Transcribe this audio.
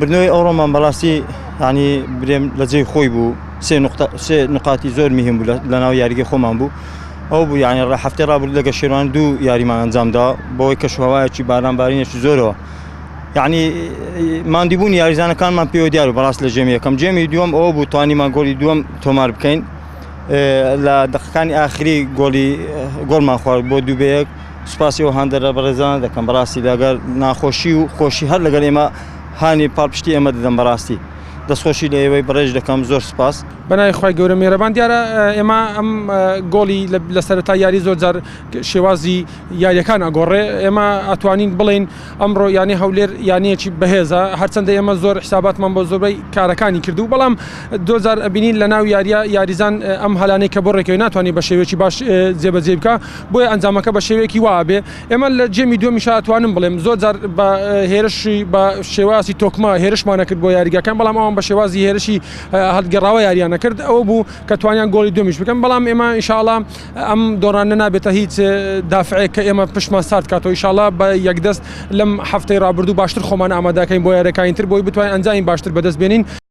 برنامج ئەوڕۆمان بەڕاستی ینی برێم لە جێی خۆی بوو سێ نقاتی زۆر مهم بوو لە ناو یاریگەی خۆمان بوو ئەو بوو یعنی هەفتەی ڕابردوو لەگە شێوان دوو یاریمان ئەنجامدا بۆەوەی کەشوهەوایەکی بارانبارینێکی زۆرەوە یعنی ماندیبوونی یاریزانەکانمان پێوە دیار و بەڕاست لە ژێمی یەکەم جێمی دووەم ئەوە بوو توانیمان گۆڵی دووەم تۆمار بکەین لە دەقەکانی ئاخری گۆڵمان خوارد بۆ 2-1 سوپاسی ئەو هەندەرە بەڕێزان دەکەم بەڕاستی لەگەر ناخۆشی و خۆشی هەر لەگەڵ ئێمە هانی پاڵپشتی ئێمە دەدەم بەڕاستی دەستخۆشی لە ئێوەی بەڕێژ دەکەم زۆر سپاس بەناوی خی گەورە میێرەبان دیارە ئێمە ئەم گۆڵی لە سەرەتا یاری زۆر جار شێوازی یاریەکان ئەگۆڕێ ئێمە ئەتوانین بڵین ئەمڕۆ یانی هەولێر یانەیەکی بەهێزە هەرچەندە ئێمە زۆر حساباتمان بۆ زۆربەی کارەکانی کردو بەڵام دۆزار ئەبینین لە ناو یاریزان ئەم هەلانەی کە بۆ ڕێکەوەی ناتوانانی بە شێوەیەکی باش جێبەجێ بکە بۆیە ئەنجامەکە بە شێوەیەکی وابێ ئێمە لە جێمی دووەمیش ئەتوانم بڵێم زۆر جار بە هێرشی بە شێوازی تۆکمە هێرشمانە کرد بۆ یاریگەکان بەڵام ئەوان بە شێوازی هێرشی هەڵگەڕاوە یاریان نەکرد ئەوە بوو کە توانیان گۆڵی دومیش بکەن بەڵام ئێمە ئینشاءڵڵا ئەم دۆڕانە نابێتە هیچ دافعێک کە ئێمە پشتمان سارد کاتەوە ئینشاءڵڵا بە یەکدەست لەم هەفتەی ڕابردوو باشتر خۆمان ئامادەکەین بۆ یاریەکانی تر بۆی بتوانین ئەنجامی باشتر بەدەست بێنین.